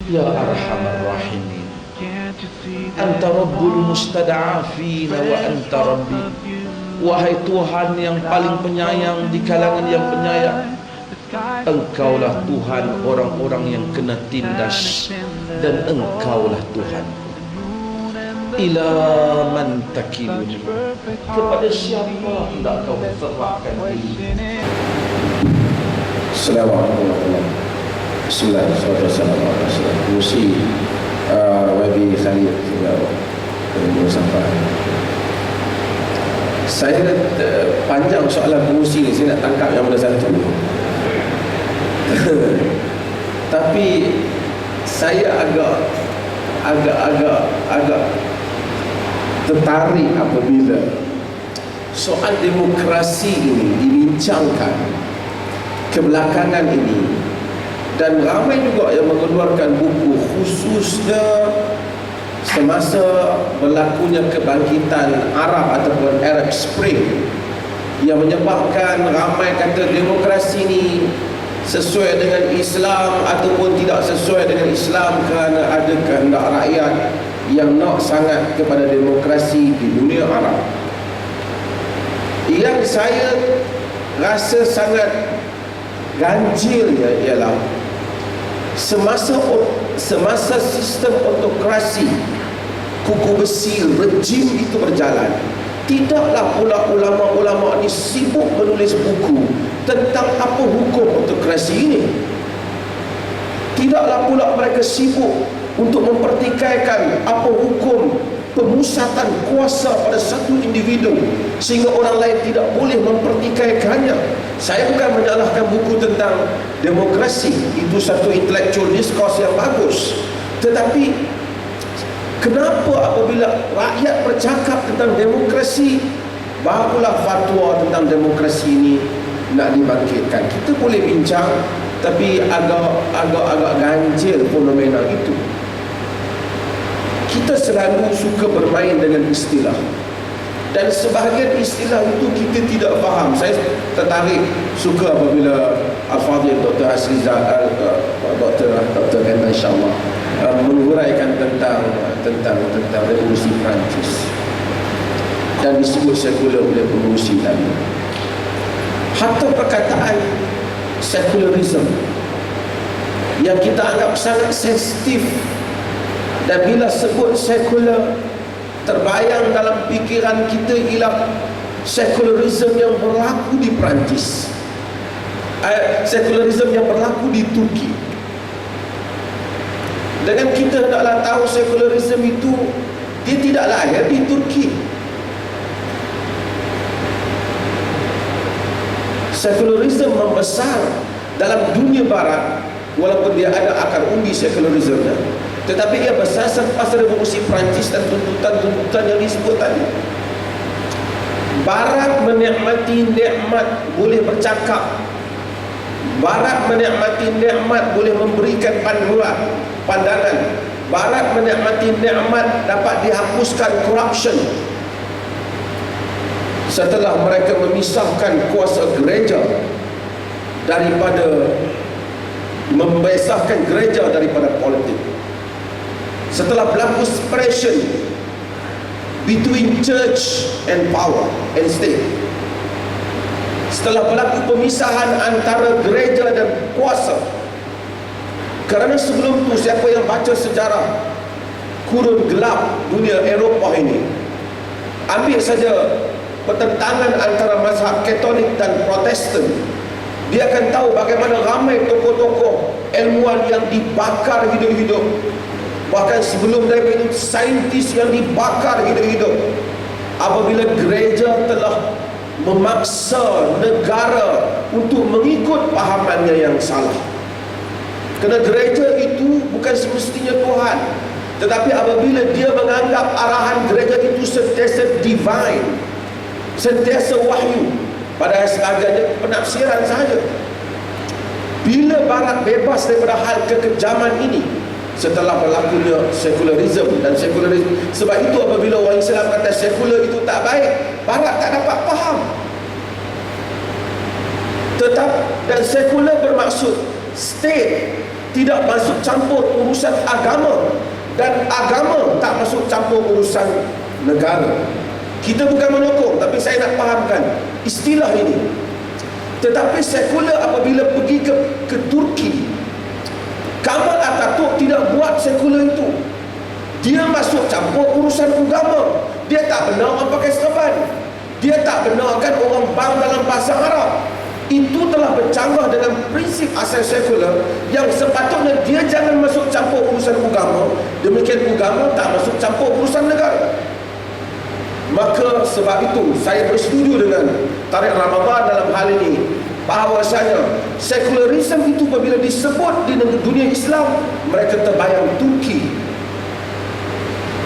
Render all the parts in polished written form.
Ya Arhamar Rahimin, Anta Rabbul Mustada'afina wa Anta Rabbi. Wahai Tuhan yang paling penyayang di kalangan yang penyayang, Engkaulah Tuhan orang-orang yang kena tindas, dan Engkaulah Tuhan. Ila man takiluni, kepada siapa hendak kau serahkan diri? Assalamualaikum warahmatullahi wabarakatuh. Bismillahirrahmanirrahim. Kursi Wabi Khalid belum sampai. Saya panjang soalan pengurusi ni, saya nak tangkap yang mana satu. Tapi saya agak tertarik apabila soal demokrasi ini dibincangkan kebelakangan ini, dan ramai juga yang mengeluarkan buku khususnya semasa berlakunya kebangkitan Arab ataupun Arab Spring, yang menyebabkan ramai kata demokrasi ini sesuai dengan Islam ataupun tidak sesuai dengan Islam, kerana ada kehendak rakyat yang nak sangat kepada demokrasi di dunia Arab. Yang saya rasa sangat ganjilnya ialah semasa sistem autokrasi, kuku besi, rejim itu berjalan, tidaklah pula ulama-ulama ini sibuk menulis buku tentang apa hukum autokrasi ini. Tidaklah pula mereka sibuk untuk mempertikaikan apa hukum pemusatan kuasa pada satu individu sehingga orang lain tidak boleh mempertikaikannya. Saya bukan menyalahkan buku tentang demokrasi, itu satu intellectual discourse yang bagus, tetapi kenapa apabila rakyat bercakap tentang demokrasi, barulah fatwa tentang demokrasi ini nak dibangkitkan? Kita boleh bincang, tapi agak ganjil fenomena itu. Kita selalu suka bermain dengan istilah, dan sebahagian istilah itu kita tidak faham. Saya tertarik, suka apabila Al-Fadhil Dr. Hasrizal Dr. Kenta insyaAllah menguraikan tentang revolusi Perancis, dan disebut sekular oleh pengurusi tadi. Hatta perkataan secularism yang kita anggap sangat sensitif, dan bila sebut sekular, terbayang dalam fikiran kita ialah sekularisme yang berlaku di Perancis, sekularisme yang berlaku di Turki. Dengan kita hendaklah tahu sekularisme itu dia tidak lahir di Turki. Sekularisme membesar dalam dunia barat, walaupun dia ada akar umbi sekularismenya, tetapi ia besar selepas revolusi Perancis dan tuntutan-tuntutan yang disebut tadi. Barat menikmati nikmat boleh bercakap, Barat menikmati nikmat boleh memberikan pandangan, Barat menikmati nikmat dapat dihapuskan corruption. Setelah mereka memisahkan kuasa gereja daripada membesarkan gereja daripada politik, setelah berlaku separation between church and power and state, setelah berlaku pemisahan antara gereja dan kuasa. Kerana sebelum tu, siapa yang baca sejarah kurun gelap dunia Eropah ini, ambil saja pertentangan antara mazhab Katolik dan Protestan, dia akan tahu bagaimana ramai tokoh-tokoh ilmuwan yang dibakar hidup-hidup. Bahkan sebelum daripada itu, saintis yang dibakar hidup-hidup apabila gereja telah memaksa negara untuk mengikut pahamannya yang salah. Kerana gereja itu bukan semestinya Tuhan, tetapi apabila dia menganggap arahan gereja itu sentiasa divine, sentiasa wahyu, padahal sebagiannya penafsiran sahaja. Bila Barat bebas daripada hal kekejaman ini setelah berlakunya sekularisme dan sekularisme, sebab itu apabila orang Islam kata sekular itu tak baik, Barat tak dapat faham. Dan sekular bermaksud state tidak masuk campur urusan agama, dan agama tak masuk campur urusan negara. Kita bukan menyokong, tapi saya nak fahamkan istilah ini. Tetapi sekular apabila pergi ke Turki, Kemal Atatürk tidak buat sekular itu. Dia masuk campur urusan agama. Dia tak benar orang pakai serban. Dia tak benarkan orang bang dalam bahasa Arab. Itu telah bercanggah dengan prinsip asal sekular yang sepatutnya dia jangan masuk campur urusan agama. Demikian agama tak masuk campur urusan negara. Maka sebab itu saya bersetuju dengan Tariq Ramadan dalam hal ini, bahawasanya sekularisme itu apabila disebut di dunia Islam, mereka terbayang Turki.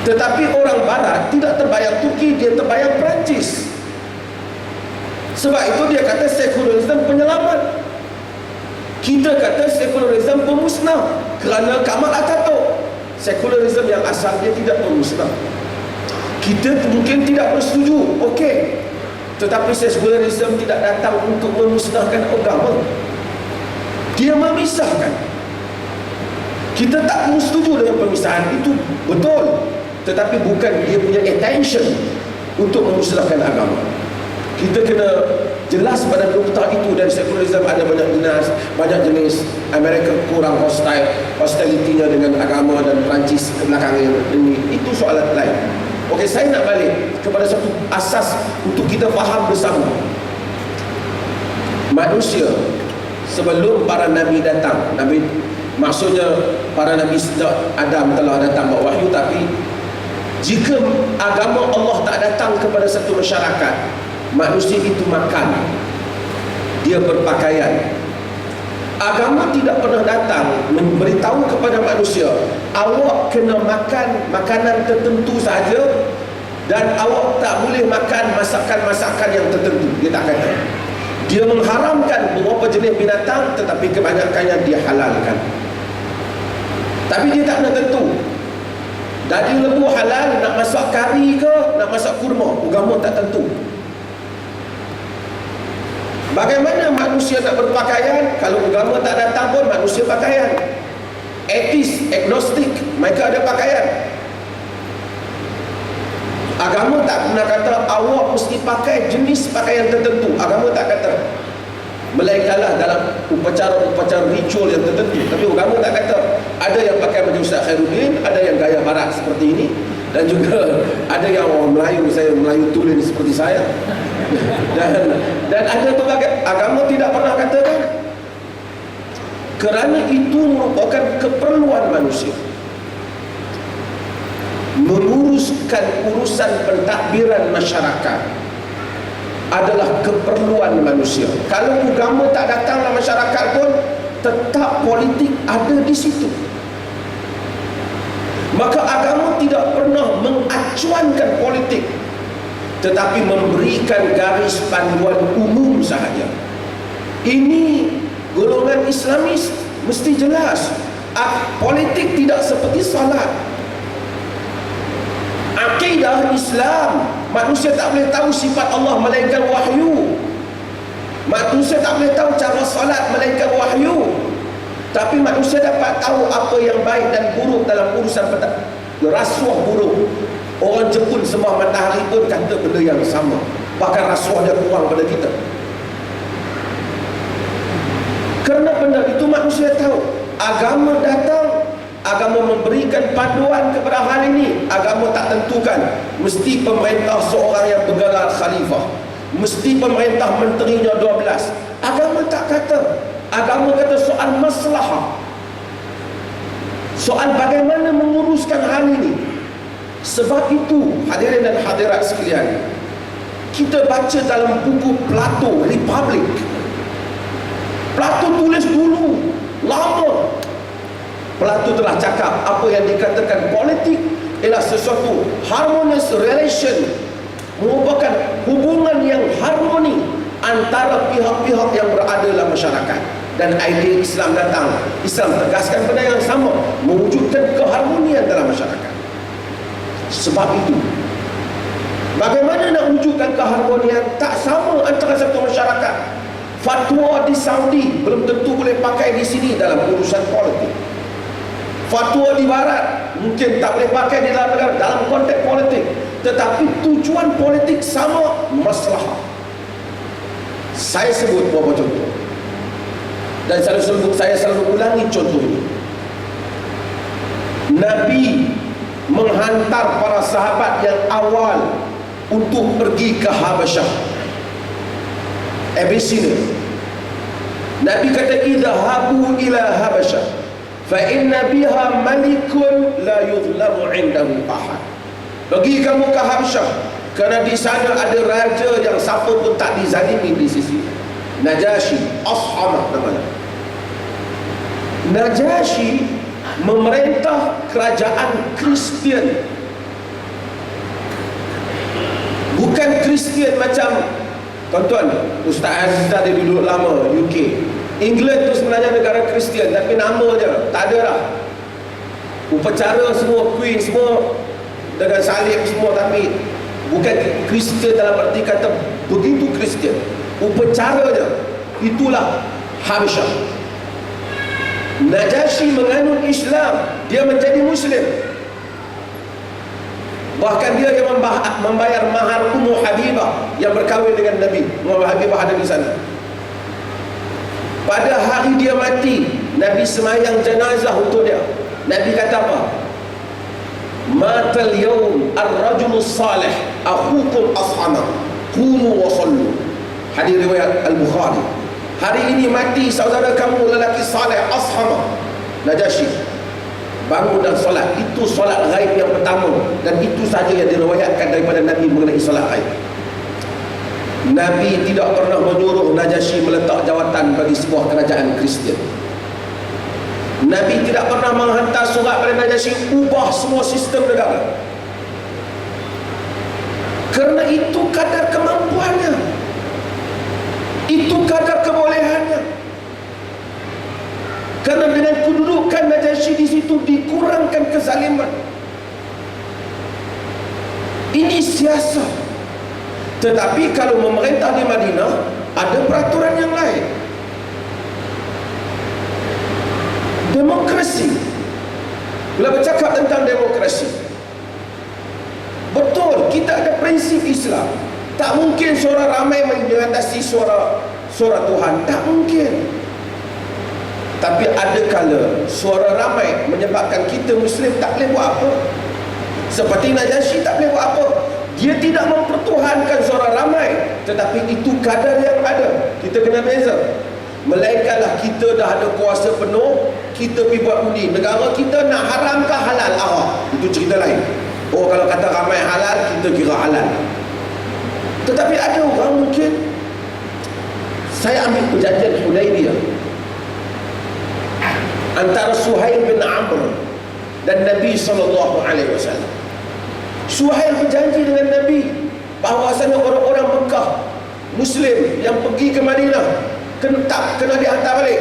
Tetapi orang Barat tidak terbayang Turki, dia terbayang Perancis. Sebab itu dia kata sekularisme penyelamat. Kita kata sekularisme pemusnah, kerana Kemal Atatürk sekularisme yang asal dia tidak pemusnah. Kita mungkin tidak bersetuju, okey, tetapi sekularisme tidak datang untuk memusnahkan agama. Dia memisahkan. Kita tak setuju dengan pemisahan itu, betul, tetapi bukan dia punya intention untuk memusnahkan agama. Kita kena jelas pada nukta itu. Dan sekularisme ada banyak jenis. Amerika kurang hostility-nya dengan agama, dan Perancis kebelakangan ini, itu soalan lain. Okey, saya nak balik kepada satu asas untuk kita faham bersama. Manusia sebelum para nabi datang, maksudnya para nabi sejak Adam telah datang bawa wahyu, tapi jika agama Allah tak datang kepada satu masyarakat, manusia itu makan, dia berpakaian. Agama tidak pernah datang memberitahu kepada manusia, awak kena makan makanan tertentu saja, dan awak tak boleh makan masakan-masakan yang tertentu. Dia tak kata. Dia mengharamkan beberapa jenis binatang, tetapi kebanyakannya dia halalkan. Tapi dia tak pernah tentu. Daging lembu halal, nak masak kari ke, nak masak kurma, agama tak tentu. Bagaimana manusia nak berpakaian? Kalau agama tak datang pun manusia pakaian. Atheist, agnostik, mereka ada pakaian. Agama tak pernah kata awak mesti pakai jenis pakaian tertentu. Agama tak kata. Melainkanlah dalam upacara ritual yang tertentu. Tapi agama tak kata. Ada yang pakai macam Ustaz Khairuddin, ada yang gaya barat seperti ini, dan juga ada yang orang Melayu, saya Melayu tulen seperti saya. Dan ada pelbagai. Agama tidak pernah katakan. Kerana itu merupakan keperluan manusia. Menguruskan urusan pentadbiran masyarakat adalah keperluan manusia. Kalau agama tak datang dalam masyarakat pun, tetap politik ada di situ. Maka agama tidak pernah mengacuankan politik, tetapi memberikan garis panduan umum sahaja. Ini golongan Islamis mesti jelas. Politik tidak seperti salat. Akidah Islam, manusia tak boleh tahu sifat Allah melainkan wahyu. Manusia tak boleh tahu cara salat melainkan wahyu. Tapi manusia dapat tahu apa yang baik dan buruk dalam urusan rasuah buruk. Orang Jepun sembah matahari pun kata benda yang sama, bahkan rasuah dia kurang pada kita. Kerana benda itu manusia tahu. Agama datang, agama memberikan panduan kepada hal ini. Agama tak tentukan mesti pemerintah seorang yang bergelar khalifah, mesti pemerintah menterinya 12. Agama tak kata. Agama kata soal maslahah, soal bagaimana menguruskan hal ini. Sebab itu hadirin dan hadirat sekalian, kita baca dalam buku Plato, Republic. Plato tulis dulu, lama. Plato telah cakap apa yang dikatakan politik ialah sesuatu harmonious relation, merupakan hubungan yang harmoni antara pihak-pihak yang berada dalam masyarakat. Dan idea Islam datang, Islam tegaskan benda yang sama, mewujudkan keharmonian dalam masyarakat. Sebab itu, bagaimana nak wujudkan keharmonian? Tak sama antara satu masyarakat. Fatwa di Saudi belum tentu boleh pakai di sini dalam urusan politik. Fatwa di barat mungkin tak boleh pakai di dalam negara dalam konteks politik, tetapi tujuan politik sama, maslahah. Saya sebut beberapa contoh, dan saya selalu ulangi contoh ini. Nabi menghantar para sahabat yang awal untuk pergi ke Habasyah, Abyssinia. Nabi kata, idhahabu ila Habasyah fa inna biha malikun la yuzlamu indahu ahad. Pergi kamu ke Habasyah, kerana di sana ada raja yang siapa pun tak dizalimi di sisi. Najasyi, Ashamah namanya. Najasyi memerintah kerajaan Kristian, bukan Kristian macam tuan-tuan, Ustaz Aziz dia duduk lama UK. England tu sebenarnya negara Kristian, tapi nama je, tak ada lah. Upacara semua, queen semua dengan salib semua, tapi bukan Kristian dalam arti kata begitu Kristian. Upacara je. Itulah Habasyah. Najasyi menganut Islam, dia menjadi Muslim. Bahkan dia yang membayar mahar Ummu Habibah yang berkahwin dengan Nabi. Ummu Habibah ada di sana. Pada hari dia mati, Nabi semayang jenazah untuk dia. Nabi kata apa? Matal yawm ar-rajulus salih akhukum Ashamah qumu wa sallu. Hadis riwayat Al-Bukhari. Hari ini mati saudara kamu lelaki saleh Ashamah, Najasyi. Bangun dan solat. Itu solat ghaib yang pertama, dan itu saja yang diriwayatkan daripada Nabi mengenai solat ghaib. Nabi tidak pernah menyuruh Najasyi meletak jawatan bagi sebuah kerajaan Kristian. Nabi tidak pernah menghantar surat pada Najasyi ubah semua sistem negara, kerana itu kadar kemampuannya, itu kadar kebolehannya. Kerana dengan kedudukan Najasyi di situ dikurangkan kezaliman. Ini siasat. Tetapi kalau memerintah di Madinah, ada peraturan yang lain. Demokrasi. Bila bercakap tentang demokrasi, betul kita ada prinsip Islam. Tak mungkin suara ramai mengatasi suara Tuhan. Tak mungkin. Tapi ada kala suara ramai menyebabkan kita Muslim tak boleh buat apa. Seperti Najasyi tak boleh buat apa. Dia tidak mempertuhankan suara ramai, tetapi itu kadar yang ada. Kita kena beza. Melainkanlah kita dah ada kuasa penuh, kita pergi buat undi. Negara kita nak haramkan halal arak, itu cerita lain. Oh, kalau kata ramai halal, kita kira halal. Tetapi ada orang mungkin, saya ambil perjanjian Hudaibiyah antara Suhail bin Amr dan Nabi SAW. Suhail berjanji dengan Nabi bahawasanya orang-orang Mekah Muslim yang pergi ke Madinah kena dihantar balik,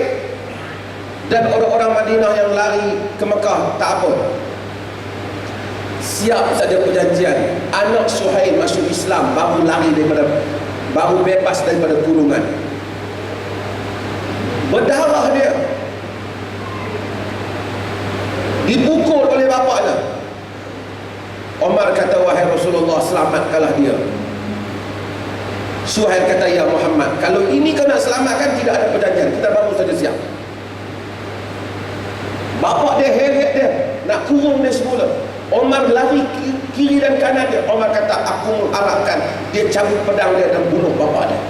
dan orang-orang Madinah yang lari ke Mekah tak apa. Siap saja perjanjian. Anak Suhail masuk Islam, baru bebas daripada kurungan. Berdarah dia, dipukul oleh bapaknya. Umar kata, wahai Rasulullah, selamatkanlah dia. Suhail kata, ya Muhammad, kalau ini kau nak selamatkan, tidak ada perjanjian, kita baru saja siap. Bapak dia heret dia, nak kurung dia semula. Umar lari kiri dan kanan dia. Umar kata, aku mengharapkan dia cabut pedang dia dan bunuh bapak dia.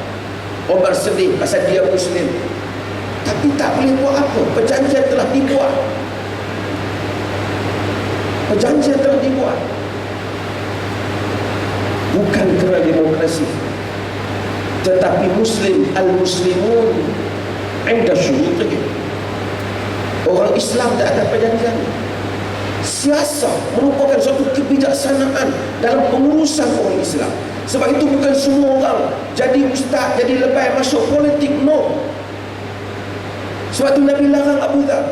Umar sedih pasal dia Muslim, tapi tak boleh buat apa. Perjanjian telah dibuat. Perjanjian telah dibuat. Bukan kerana demokrasi, tetapi Muslim, al-Muslimun inda syurutihim. Orang Islam tak ada perjanjian. Siasat merupakan suatu kebijaksanaan dalam pengurusan orang Islam. Sebab itu bukan semua orang jadi ustaz, jadi lebay masuk politik. No. Sebab itu Nabi larang Abu Dhar.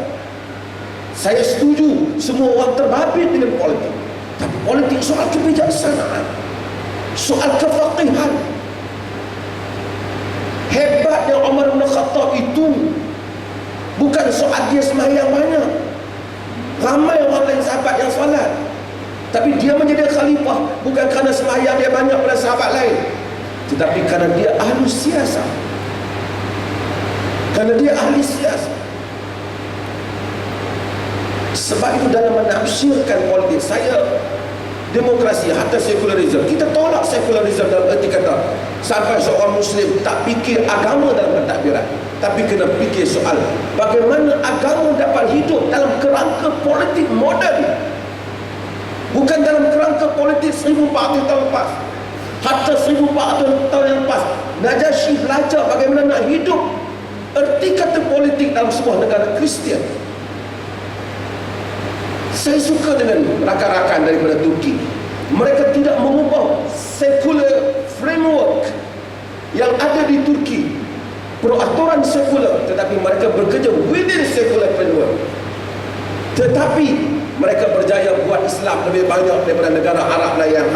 Saya setuju semua orang terbabit dengan politik, tapi politik soal kebijaksanaan, soal kefaqihan. Hebatnya Umar bin Khattab itu bukan soal dia sembahyang banyak. Ramai orang lain sahabat yang solat, tapi dia menjadi khalifah bukan kerana sembahyang dia banyak pada sahabat lain, tetapi kerana dia ahli siasat. Kerana dia ahli siasat. Sebab itu dalam menafsirkan politik, saya demokrasi hatta sekularisme, kita tolak sekularisme dalam erti kata sampai seorang Muslim tak fikir agama dalam pentadbiran, tapi kena fikir soal bagaimana agama dapat hidup dalam kerangka politik moden, bukan dalam kerangka politik 1400 tahun lepas. Hatta 1400 tahun yang lepas, Najasyi belajar bagaimana nak hidup erti kata politik dalam sebuah negara Kristian. Saya suka dengan rakan-rakan daripada Turki. Mereka tidak mengubah secular framework yang ada di Turki, peraturan sekular, tetapi mereka bekerja within secular framework. Tetapi mereka berjaya buat Islam lebih banyak daripada negara Arab lain yang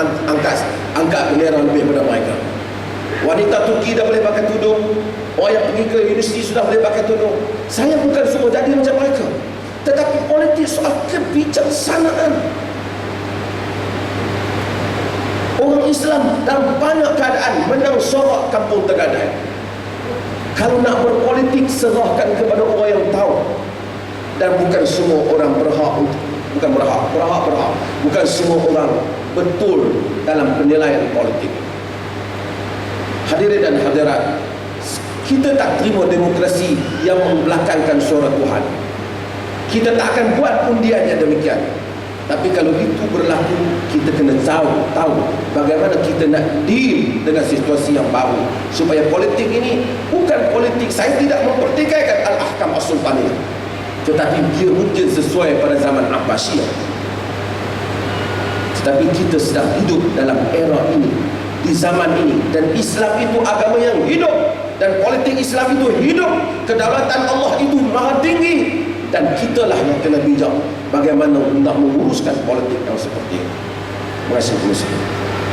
angkat bendera lebih daripada mereka. Wanita Turki dah boleh pakai tudung, orang yang pergi ke universiti sudah boleh pakai tudung. Saya bukan semua jadi macam mereka, tetapi politik soal kebijaksanaan. Orang Islam dalam banyak keadaan menang sorak kampung Tegadai. Kalau nak berpolitik, serahkan kepada orang yang tahu. Dan bukan semua orang berhak bukan semua orang betul dalam penilaian politik. Hadirin dan hadirat, kita tak terima demokrasi yang membelakangkan suara Tuhan. Kita tak akan buat undian yang demikian. Tapi kalau itu berlaku, kita kena tahu bagaimana kita nak deal dengan situasi yang baru, supaya politik ini bukan politik, saya tidak mempertikaikan Al-Ahkam As-Sultaniyah, tetapi dia mungkin sesuai pada zaman Abbasiyah. Tetapi kita sedang hidup dalam era ini, di zaman ini, dan Islam itu agama yang hidup, dan politik Islam itu hidup, kedaulatan Allah itu maha tinggi, dan kitalah yang kena bijak bagaimana untuk menguruskan politik yang seperti ini. Terima kasih.